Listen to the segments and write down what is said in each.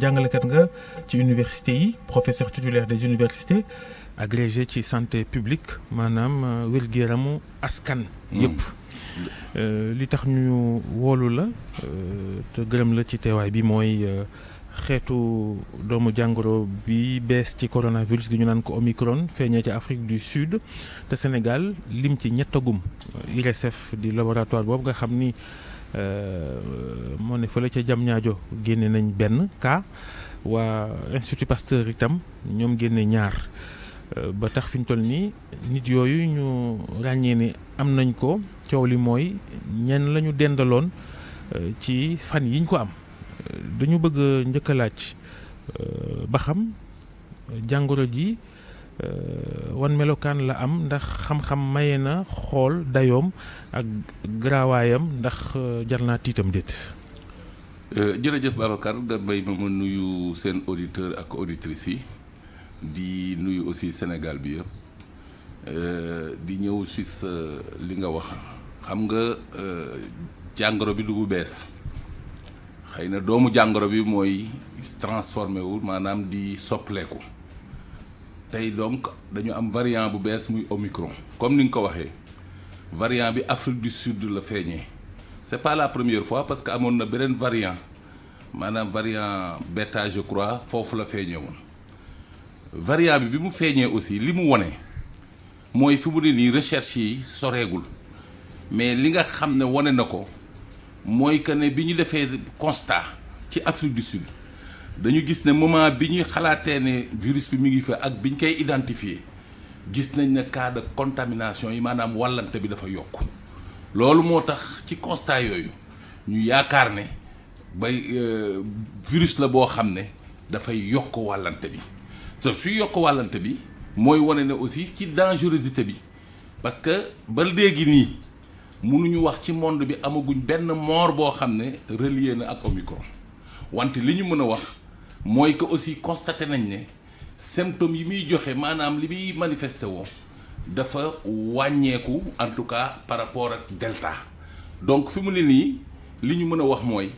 jàngalekat nga ci université yi professeur titulaire des universités agrégé ci santé publique maanaam wér-gu-yaramu askan yëpp. li tax ñu woolu la te gërëm la ci teewaay bi mooy xeetu doomu jàngoro bi bees ci coronavirus gi ñu naan ko Omicron feeñee ci Afrique du Sud te Sénégal lim ci ñettagum IRESSEF di laboratoire boobu nga xam ni moo ne fële ca Diamniadio génne nañ benn cas waa Institut Pasteur itam ñoom génne ñaar ba tax fi ñu toll nii nit yooyu ñu ràññee ne am nañ ko coow li mooy ñenn la ñu dendaloon ci fan yiñ ko am dañu bëgg njëkk a laaj ba xam jàngoro ji wan melokaan la am ndax xam-xam maye na xool dayoom ak garaawaayam ndax jar naa tiitam déet. jërëjëf Babacar nga bay ma nuyu seen auditeur ak auditrices yi di nuyu aussi Sénégal bi yëpp di ñëw si sa li nga wax xam nga jàngoro bi du bu bees xëy na doomu jàngoro bi mooy transformé wu maanaam di soppleeku tey donc dañu am variant bu bees muy Omicron comme ni nga ko waxee variant bi Afrique du Sud la feeñee c'est pas la première fois parce que amoon na beneen variant maanaam variant bêta je crois foofu la feeñee woon variant bi mu feeñee aussi li mu wone mooy fi mu ne nii recherche yi soreegul mais li nga xam ne wone na ko mooy que ne bi ñu defee constat ci Afrique du Sud dañu gis ne moment bi ñuy xalaatee ne virus bi mi ngi fa ak bi ñu koy identifier gis nañ ne cas de contamination yi maanaam wàllante bi dafa yokk loolu moo tax ci constat yooyu ñu yaakaar ne bay virus la boo xam ne dafay yokk wàllante bi te suy yokk wàllante bi mooy wane ne aussi ci dangerosité bi parce que ba léegi nii mënuñu wax ci monde bi amaguñ benn mort boo xam ne relié na ak Omicron wante li ñu mën a wax mooy que aussi constaté nañ ne symptômes yi muy joxe maanaam li muy manifesté woo dafa wàññeeku en tout cas par rapport ak Delta donc fi mu ne nii li ñu mën a wax mooy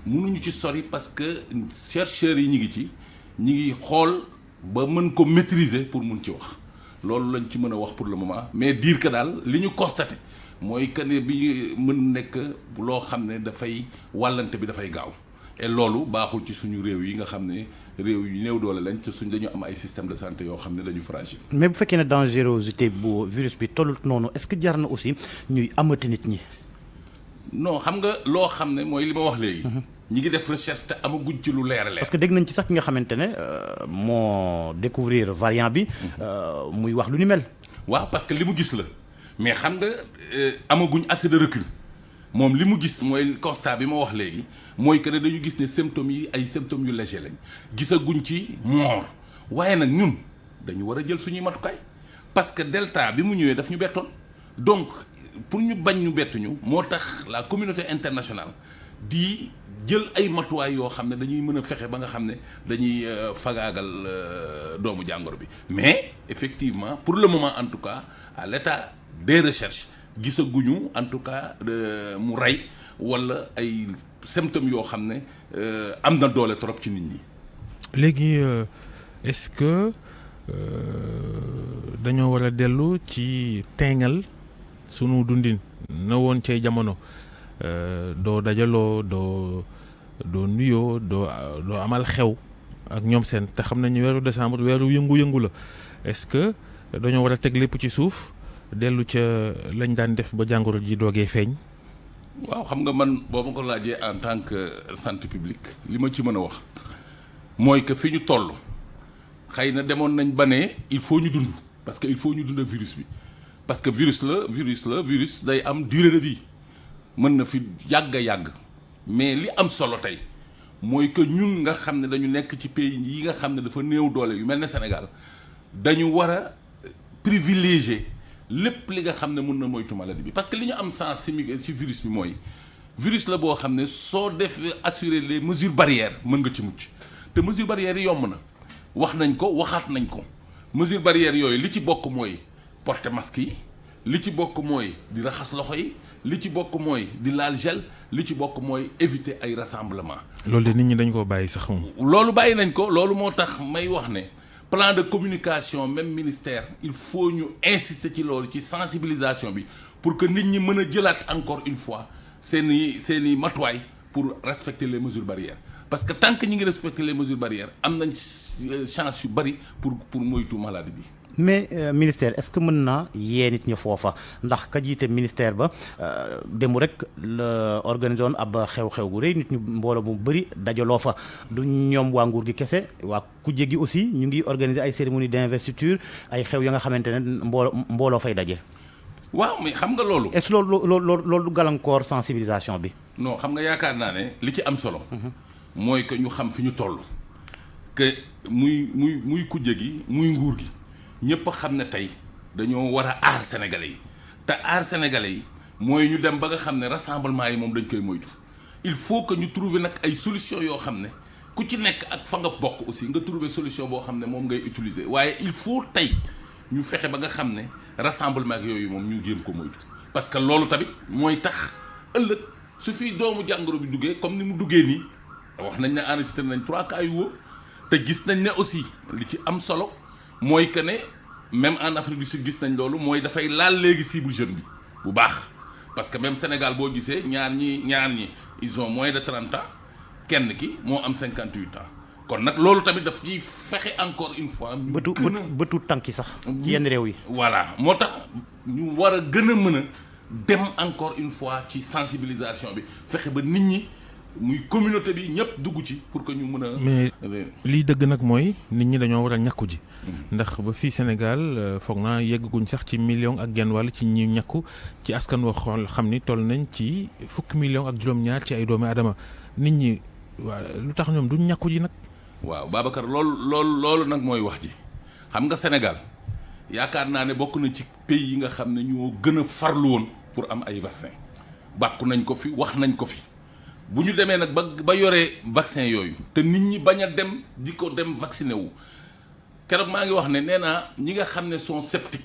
mënuñu ci sori parce que chercheurs yi ñi ngi xool ba mën ko maîtriser pour mun ci wax loolu lañ ci mën a wax pour le moment mais dire que daal li ñu constaté mooy que ne bi ñu mën nekk loo xam ne dafay wàllante bi dafay gaaw et loolu baaxul ci suñu réew yi nga xam ne réew yu néew doole lañ te dañu am ay système de santé yoo xam ne dañu fragile. mais bu fekkee ne dangerosité bu virus bi tollut noonu est-ce que jar na aussi ñuy amati nit ñi. non xam nga loo xam ne mooy li ma wax léegi. ñi ngi def recherche te amaguñ ci lu leer. parce que dégg nañ ci sax ki nga xamante ne moo découvrir variant bi. muy wax lu ni mel. waaw parce que li mu gis la mais xam nga amaguñ assez de recul moom li mu gis mooy constat bi ma wax léegi mooy que ne dañu gis ne symptômes yi ay symptômes yu léger lañ gisaguñ ci mort waaye nag ñun dañu war a jël suñuy matukaay parce que Delta bi mu ñëwee daf ñu bettoon donc pour ñu bañ ñu bettuñu moo tax la communauté internationale di jël ay matuwaay yoo xam ne dañuy mën a fexe ba nga xam ne dañuy fagaagal doomu jàngoro bi mais effectivement pour le moment en tout cas à l'état des recherches gisaguñu en tout cas mu rey walla ay symptômes yoo xam ne am na doole trop ci nit ñi. léegi est-ce que dañoo war a dellu ci teengal sunu dundin na woon cay jamono doo dajaloo doo nuyoo doo amal xew ak ñoom seen te xam nañu weeru décembre weeru yëngu-yëngu la est-ce que dañoo war a teg lépp ci suuf dellu ca lañ daan def ba jàngoro ji doogee feeñ. waaw xam nga man boo ma ko laajee en tant que santé publique li ma ci mën a wax mooy que fi ñu toll xëy na demoon nañ ba ne il faut ñu dund parce que il faut ñu dund ak virus bi parce que virus day am durée de vie mën na fi yàgg a yàgg mais li am solo tey mooy que ñun nga xam ne dañu nekk ci pays yi nga xam ne dafa néew doole yu mel ne Sénégal dañu war a privilégier lépp li nga xam ne mun na moytu maladie bi parce que li ñu am sens ci virus bi mooy virus la boo xam ne soo def assurer les mesures barrières mën nga ci mucc te mesures barrières yi yomb na wax nañ ko waxaat nañ ko mesures barrières yooyu li ci bokk mooy porter masque yi li ci bokk mooy di raxas loxo yi li ci bokk mooy di laal gel li ci bokk mooy éviter ay rassemblement. loolu de nit ñi dañ koo bàyyi sax moom. loolu bàyyi nañ ko loolu moo tax may wax ne plan de communication même ministère il faut ñu insister ci loolu ci sensibilisation bi pour que nit ñi mën a jëlaat encore une fois seeni matuwaay pour respecter les mesures barrières parce que tant que ñi ngi respecter les mesures barrières am nañ chance yu bari pour moytu maladie bi. mais ministère est-ce que mën naa yee nit ñi foofa ndax ka jiite ministère ba démb rek la organisé woon ab xew-xew gu rëy nit ñu mbooloo mu bëri dajaloo fa du ñoom waa nguur gi kese waa kujje gi aussi ñu ngi organiser ay cérémonie d'investiture ay xew ya nga xamante ne mbooloo fay daje. waaw mais xam nga loolu. est-ce que loolu du gàllankoor sensibilisation bi. non xam nga yaakaar naa ne li ci am solo. mooy que ñu xam fi ñu toll. que muy kujje gi muy nguur gi. ñëpp xam ne tey dañoo war a aar sénégalais yi te aar sénégalais yi mooy ñu dem ba nga xam ne rassemblement yi moom dañ koy moytu il faut que ñu trouver nag ay solution yoo xam ne ku ci nekk ak fa nga bokk aussi nga trouver solution boo xam ne moom ngay utiliser waaye il faut tey ñu fexe ba nga xam ne rassemblement ak yooyu moom ñu jéem ko moytu parce que loolu tamit mooy tax ëllëg su fi doomu jàngoro bi duggee comme ni mu duggee nii wax nañ ne enregistré nañ 3 cas yu wóor te gis nañ ne aussi li ci am solo mooy que ne même en Afrique du Sud gis nañ loolu mooy dafay laal léegi cible jeune bi bu baax parce que même Sénégal boo gisee ñaar ñi ils ont moins de 30 ans kenn ki moo am 58 ans kon nag loolu tamit daf ciy fexe encore une fois. bëtu tànki sax. ci yenn réew yi. voilà moo tax ñu war a gën a mën a dem encore une fois ci sensibilisation bi fexe ba nit ñi. muy communauté bi ñëpp dugg ci pour que ñu mën a. mais liy dëgg nag mooy nit ñi dañoo war a ñàkku ji. ndax ba fii Sénégal foog naa yeggaguñ sax ci million ak genn wàll ci ñi ñàkku ci askan wa xool xam ni toll nañ ci fukki million ak juróom-ñaar ci ay doomi aadama nit ñi waa lu tax ñoom duñ ñàkku ji nag. waaw Babacar loolu nag mooy wax ji xam nga Sénégal yaakaar naa ne bokk na ci pays yi nga xam ne ñoo gën a farlu woon pour am ay vaccin bàkku nañ ko fi wax nañ ko fi. bu ñu demee nag ba yoree vaccin yooyu te nit ñi bañ a dem di ko dem vacciné wu keroog maa ngi wax ne nee naa ñi nga xam ne sont sceptiques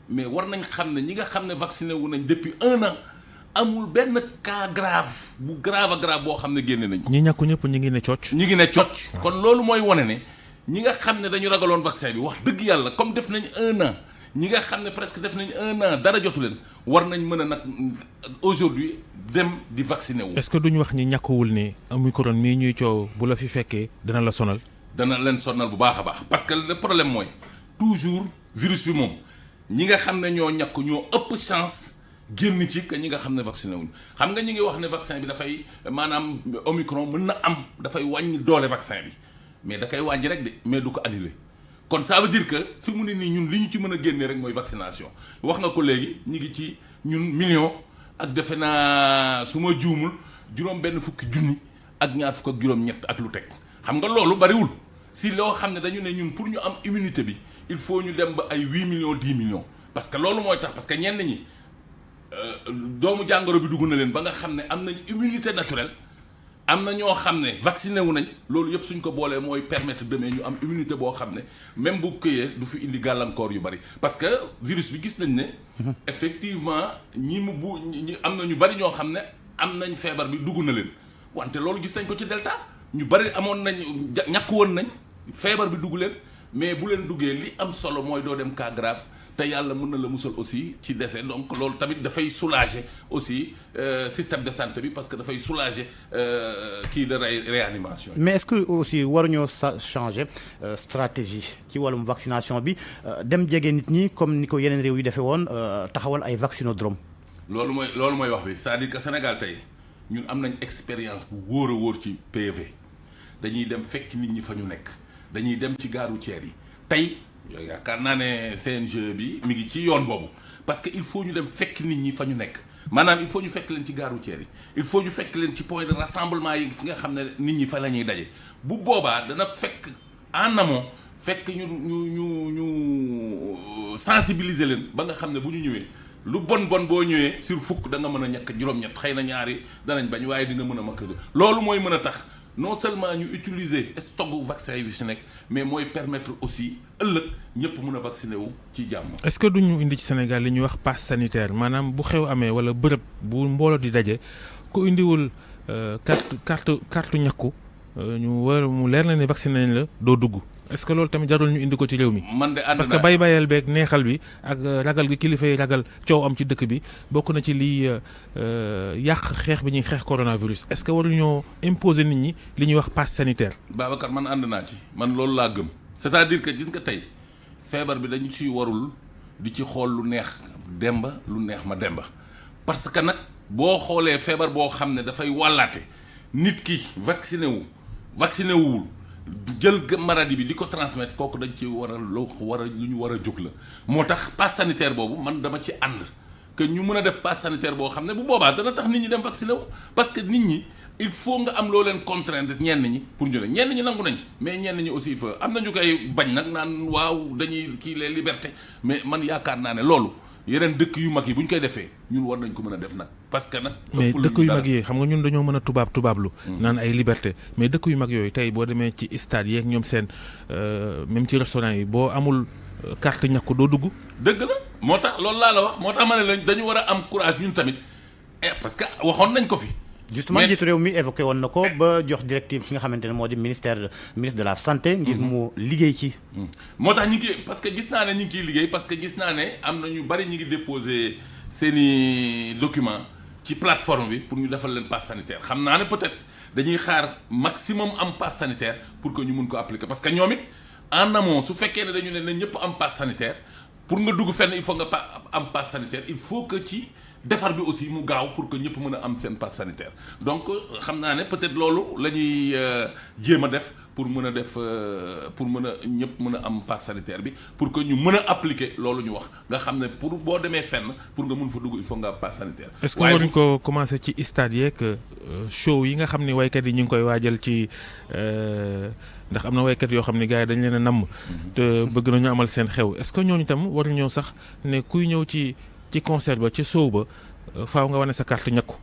mais war nañ xam ne ñi nga xam ne vacciné wu nañ depuis 1 an amul benn cas grave bu grave boo xam ne génne nañ ko. ñi ñàkku ñëpp ñu ngi ne cocc. ñu ngi ne cocc kon loolu mooy wane ne ñi nga xam ne dañu ragaloon vaccin bi wax dëgg yàlla comme def nañ 1 an ñi nga xam ne presque def nañ 1 an dara jotu leen war nañ mën a nag aujourd'hui dem di vacciner wu. est-ce que duñu wax ñi ñàkkuwul ne Omicron mii ñuy coow bu la fi fekkee dana la sonal. dana leen sonal bu baax a baax parce que le problème mooy toujours virus bi moom ñi nga xam ne ñoo ñàkk ñoo ëpp chance génn ci que ñi nga xam ne vacciné wuñ xam nga ñi ngi wax ne vaccin bi dafay maanaam Omicron mën na am dafay wàññi doole vaccin bi mais da koy wàññi rek de mais du ko annuler kon ça veut dire que fi mu ne nii ñun li ñu ci mën a génnee rek mooy vaccination wax nga ko léegi ñu ngi ci ñun million ak defe naa su ma juumul juróom-benn fukki junni ak ñaar fukk ak juróom-ñett ak lu teg xam nga loolu bariwul si loo xam ne dañu ne ñun pour ñu am immunité bi il faut ñu dem ba ay 8 millions 10 millions parce que loolu mooy tax parce que ñenn ñi doomu jàngoro bi dugg na leen ba nga xam ne am nañ immunité naturelle am na ñoo xam ne vacciné wu nañ loolu yëpp suñ ko boolee mooy permettre demain ñu am immunité boo xam ne même bu këyee du fi indi gàllankoor yu bari parce que virus bi gis nañ ne effectivement ñi am na ñu bari ñoo xam ne am nañ feebar bi dugg na leen wante loolu gis nañ ko ci delta ñu bari amoon nañ ñàkk woon nañ feebar bi dugg leen mais bu leen duggee li am solo mooy doo dem cas grave te yàlla mën na la musal aussi ci décès donc loolu tamit dafay soulager aussi système de santé bi parce que dafay soulager kii de réanimation. mais est-ce que aussi waruñoo changer stratégie ci wàllum vaccination bi dem jege nit ñi comme ni ko yeneen réew yi defee woon taxawal ay vaccinodrome. loolu mooy wax bi c'est-à-dire que Sénégal tey ñun am nañ expérience bu wóor a wóor ci PV dañuy dem fekk nit ñi fa ñu nekk dañuy dem ci gare routière yi tey. yaakaar naa ne CNG bi mi ngi ci yoon boobu parce que il faut ñu dem fekk nit ñi fa ñu nekk maanaam il faut ñu fekk leen ci gare routière yi il faut ñu fekk leen ci point de rassemblement yi fi nga xam ne nit ñi fa la ñuy daje bu boobaa dana fekk en amont fekk ñu sensibiliser leen ba nga xam ne bu ñu ñëwee lu bon boo ñëwee sur fukk da nga mën a ñàkk juróom-ñett xëy na ñaari danañ bañ waaye di nga mën a makk loolu mooy mën a tax non seulement ñu utiliser stock vaccin yi fi nekk mais mooy permettre aussi ëllëg ñëpp mën a vacciner wu ci jàmm. est-ce que duñu indi ci Sénégal li ñuy wax passe sanitaire maanaam bu xew amee wala bërëb bu mbooloo di daje ku indiwul carte ñàkku ñu war mu leer na ne vacciné nañ la doo dugg. est-ce que loolu tamit jarul ñu indi ko ci réew mi. man de ànd parce que bayal beeg neexal bi ak ragal gi kilifa yi ragal coow am ci dëkk bi bokk na ci liy yàq xeex bi ñuy xeex coronavirus est-ce que waruñoo imposer nit ñi li ñuy wax passe sanitaire. Babacar man ànd naa ci man loolu laa gëm. c'est-à-dire que gis nga tey feebar bi dañu ciy warul di ci xool lu neex demba lu neex ma demba parce que nag boo xoolee feebar boo xam ne dafay wàllaate nit ki vacciné wuwul. jël maladie bi di ko transmettre kooku dañ ci war a lu ñu war a jóg la moo tax passe sanitaire boobu man dama ci ànd que ñu mën a def passe sanitaire boo xam ne bu boobaa dana tax nit ñi dem vacciné wu parce que nit ñi il faut nga am loo leen contraindre ñenn ñi pour ñu ne ñenn ñi nangu nañ mais ñenn ñi aussi il faut am na ñu koy bañ nag naan waaw dañuy kii les libertés mais man yaakaar naa ne loolu yeneen dëkk yu mag yi bu ñu koy defee ñun war nañ ko mën a def nag parce que nag. mais dëkk yu mag yi xam nga ñun dañoo mën a tubaablu. naan ay liberté mais dëkk yu mag yooyu tey boo demee ci stade yeeg ñoom seen même ci restaurant yi boo amul carte ñàkku doo dugg. dëgg la moo tax loolu laa la wax moo tax ma ne la dañu war a am courage ñun tamit parce que waxoon nañ ko fi. justement njiitu réew mi évoqué woon na ko ba jox directive ki nga xamante ne moo di ministre de la santé. ngir mu liggéey ci. moo tax ñu ngi parce que gis naa ne ñu ngi ciy liggéey parce que gis naa ne am na ñu bari ñu ngi déposer seeni document ci plateforme bi pour ñu defal leen passe sanitaire xam naa ne peut-être dañuy xaar maximum am passe sanitaire pour que ñu mun ko appliquer parce que ñoom it en amont su fekkee ne dañu ne na ñëpp am passe sanitaire pour nga dugg fenn il faut nga am passe sanitaire il faut que ci. defar bi aussi mu gaaw pour que ñëpp mën a am seen passe sanitaire donc xam naa ne peut-être loolu la ñuy jéem a def pour mën a def pour mën a ñëpp mën a am passe sanitaire bi pour que ñu mën a appliquer loolu ñu wax nga xam ne pour boo demee fenn pour nga mun fa dugg il faut nga am passe sanitaire. est-ce que waruñ ko commencer ci stade yeeg show yi nga xam ne waykat yi ñu ngi koy waajal ci ndax am na waykat yoo xam ne gars yi dañ leen a namm. te bëgg nañu amal seen xew est-ce que ñooñu tam waruñoo sax ne kuy ñëw ci concert ba ci show ba faaw nga wane sa carte ñàkku.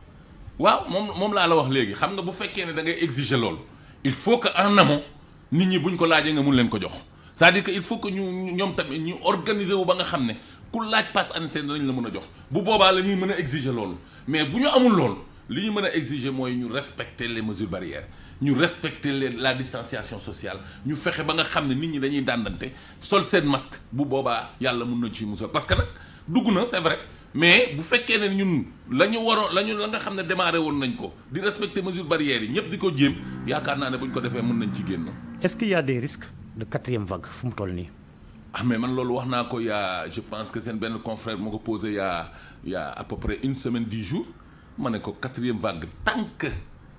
waaw moom laa la wax léegi xam nga bu fekkee ne da ngay exiger loolu il faut que en amont nit ñi buñ ko laajee nga mun leen ko jox c'est-à-dire que il faut que ñoom tamit ñu organiser wu ba nga xam ne ku laaj passe sanitaire danañ la mën a jox bu boobaa la ñuy mën a exiger loolu mais bu ñu amul loolu li ñu mën a exiger mooy ñu respecter les mesures barrières ñu respecter la distanciation sociale ñu fexe ba nga xam ne nit ñi dañuy dàndante sol seen masque bu boobaa yàlla mun na ci musal parce que nag dugg na c'est vrai mais bu fekkee ne ñun la nga xam ne démarré woon nañ ko di respecter mesures barrières yi ñëpp di ko jéem yaakaar naa ne bu ñu ko defee mën nañ ci génn. est-ce qu'il y a des risques de quatrième vague fu mu toll nii. ah mais man loolu wax naa ko je pense que seen benn confrère moo ko posé y a à peu près une semaine 10 jours ma ne ko quatrième vague tant que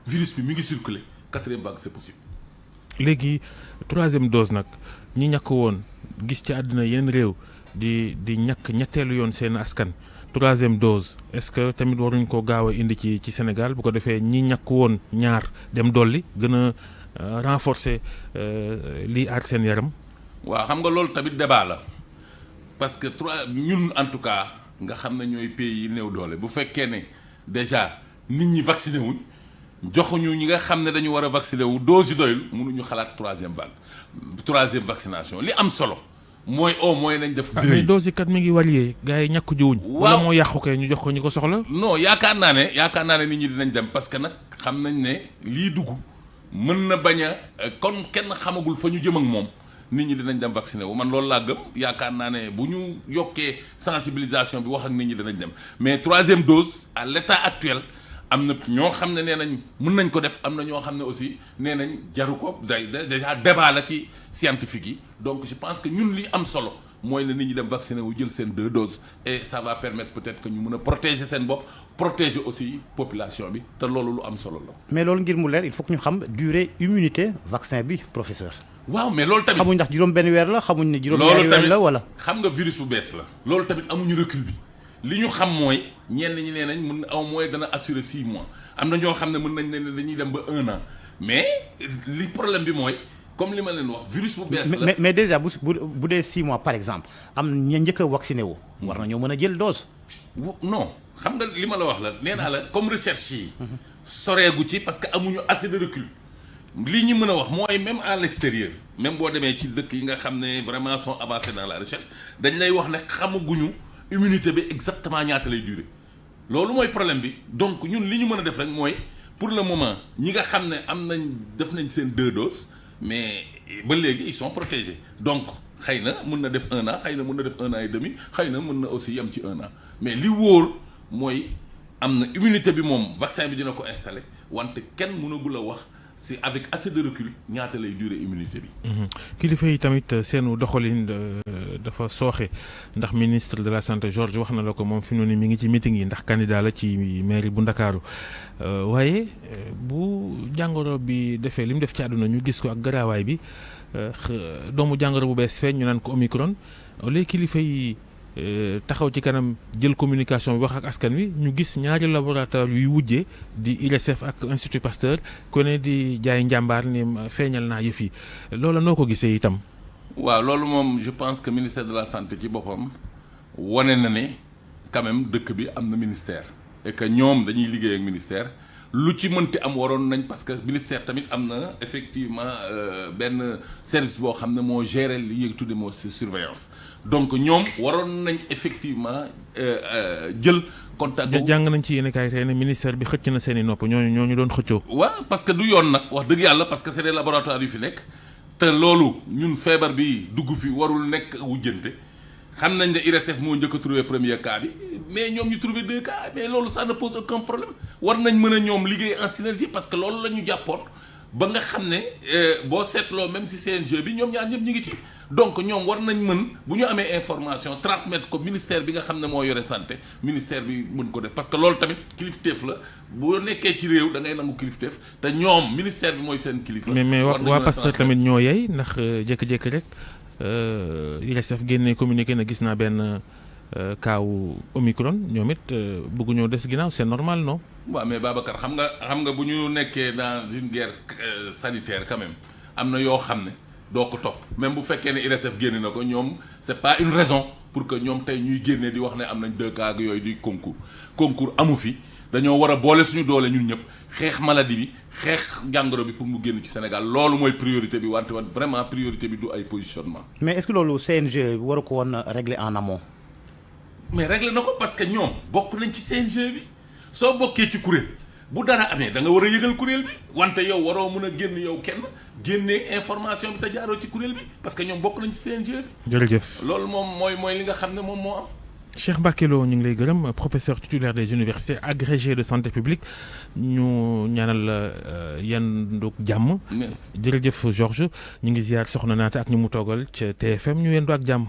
virus bi mi ngi circuler quatrième vague c'est possible. léegi troisième dose nag ñi ñàkk woon gis ci àddina yeneen réew. di ñàkk ñetteelu yoon seen askan troisième dose est-ce que tamit waruñ ko gaaw a indi ci Sénégal bu ko defee ñi ñàkk woon ñaar dem dolli gën a renforcer lii aar seen yaram. waaw xam nga loolu tamit débat la parce que ñun en tout cas nga xam ne ñooy pays yi néew doole bu fekkee ne déjà nit ñi vacciné wuñ joxuñu ñi nga xam ne dañu war a vacciné wu dose yi doyul mënuñu xalaat troisième vaccination li am solo. mooy au moins nañ def. mais dose yi kat mi ngi varié gars yi ñàkk jiwuñ. waaw wala moo yàqu kay ñu jox ko ñu ko soxla. non yaakaar naa ne nit ñi dinañ dem parce que nag xam nañ ne lii dugg mën na bañ a kon kenn xamagul fa ñu jëm ak moom nit ñi dinañ dem vacciné wu man loolu laa gëm yaakaar naa ne bu ñu yokkee sensibilisation bi wax ak nit ñi dinañ dem mais troisième dose à l'état actuel am na ñoo xam ne nee nañ mën nañ ko def am na ñoo xam ne aussi nee nañ jaru ko déjà débat la ci scientifique yi donc je pense que ñun li am solo mooy ne nit ñi dem vacciner wu jël seen 2 doses et ça va permettre peut-être que ñu mën a protéger seen bopp protéger aussi population bi te loolu lu am solo la. mais loolu ngir mu leer il faut que ñu xam durée immunité vaccin bi professeur. waaw mais loolu tamit xamuñ ndax juróom benn weer la xamuñ ne juróom ñaari weer la wala. xam nga virus bu bees la. loolu tamit amuñu recul bi li ñu xam mooy ñenn ñi nee nañ mën au moins dana assurer 6 mois am na ñoo xam ne mën nañ ne dañuy dem ba 1 an mais li problème bi mooy. comme li ma leen wax virus bu bees la mais déjà bu dee 6 mois par exemple am ña njëkk a vacciné wu. war nañoo mën a jël dose. non xam nga li ma la wax la nee naa la comme recherche yi. soreegu ci parce que amuñu assez de recul. li ñu mën a wax mooy même à l'extérieur même boo demee ci dëkk yi nga xam ne vraiment sont avancés dans la recherche dañ lay wax ne xamaguñu immunité bi exactement ñaata lay durer loolu mooy problème bi donc ñun li ñu mën a def rek mooy pour le moment ñi nga xam ne am nañ def nañ seen 2 doses mais ba léegi ils sont protégés donc xëy na mën na def 1 an xëy na mën na def 1 an et demi xëy na mën na aussi yem ci 1 an mais li wóor mooy am na immunité bi moom vaccin bi dina ko installer wante kenn mënagul a wax c'est avec assez de recul ñaata lay durer immunité bi. kilifa yi tamit seenu doxalin dafa sooxe ndax ministre de la santé Georges wax na la ko moom fi mu ne mi ngi ci meeting yi ndax candidat la ci mairie bu Ndakaaru waaye bu jàngoro bi defee li mu def ci àdduna ñu gis ko ak garaawaay bi doomu jàngoro bu bees feeñ ñu naan ko Omicron léegi kilifa yi taxaw ci kanam jël communication bi wax ak askan wi ñu gis ñaari laboratoire yuy wujjee di IRESSEF ak Institut Pasteur ku ne di jaay njàmbaar ni feeñal naa yëf yi loola noo ko gisee itam. waaw loolu moom je pense que ministère de la santé ci boppam wane na ne quand même dëkk bi am na ministère et que ñoom dañuy liggéey ak ministère lu ci mënti am waroon nañ parce que ministère tamit am na effectivement benn service boo xam ne moo gérer li ñuy tudde moo surveillance donc ñoom waroon nañ effectivement jël contact. jàng nañ ci yéen kaay tey ne ministère bi xëcc na seen i nopp ñooñu doon xëccoo. waaw parce que du yoon nag wax dëgg yàlla parce que c'est des laboratoires yu fi nekk te loolu ñun feebar bi dugg fi warul nekk wujjante xam nañ ne IRESSEF moo njëkk a trouvé premier cas bi mais ñoom ñu trouvé 2 cas mais loolu ça ne pose aucun problème war nañ mën a ñoom liggéey en synergie parce que loolu la ñu jàppoon ba nga xam ne boo seetloo même si CNG bi ñoom ñaar ñëpp ñu ngi ci donc ñoom war nañ mën bu ñu amee information transmettre ko ministère bi nga xam ne moo yore santé ministère bi mën ko def parce que loolu tamit kilifteef la boo nekkee ci réew da ngay nangu kilifteef te ñoom ministère bi mooy seen kilifa. mais waa Pasteur tamit ñoo yey ndax jékki-jékki rek IRESSEF génne communiqué na gis naa benn kaawu Omicron ñoom it bëgguñoo des ginnaaw c'est normal non. waaw mais Babacar xam nga bu ñu nekkee dans une guerre sanitaire quand même am na yoo xam ne doo ko topp même bu fekkee ne IRESSEF génne na ko ñoom c'est pas une raison pour que ñoom tey ñuy génnee di wax ne am nañ 2 cas yooyu di concours amu fi dañoo war a boole suñu doole ñun ñëpp xeex maladie bi xeex jàngoro bi pour mu génn ci Sénégal loolu mooy priorité bi wante vraiment priorité bi du ay positionnement. mais est-ce que loolu CNG waru ko woon régler en amont. mais régler na ko parce que ñoom bokk nañ ci CNG bi soo bokkee ci kuréel bu dara amee da nga war a yëgal kuréel bi wante yow waroo mën a génn yow kenn génnee information bi te jaaroo ci kuréel bi parce que ñoom bokk nañ ci CNG bi. jërëjëf loolu moom mooy li nga xam ne moom moo am. Cheikh Mbacké Lo ñu ngi lay gërëm professeur titulaire des universités agrégé de santé publique ñu ñaanal yendu jàmm. jërëjëf Georges ñu ngi ziar soxna Naata ak ñu mu toogal ca TFM ñu yendu ak jàmm.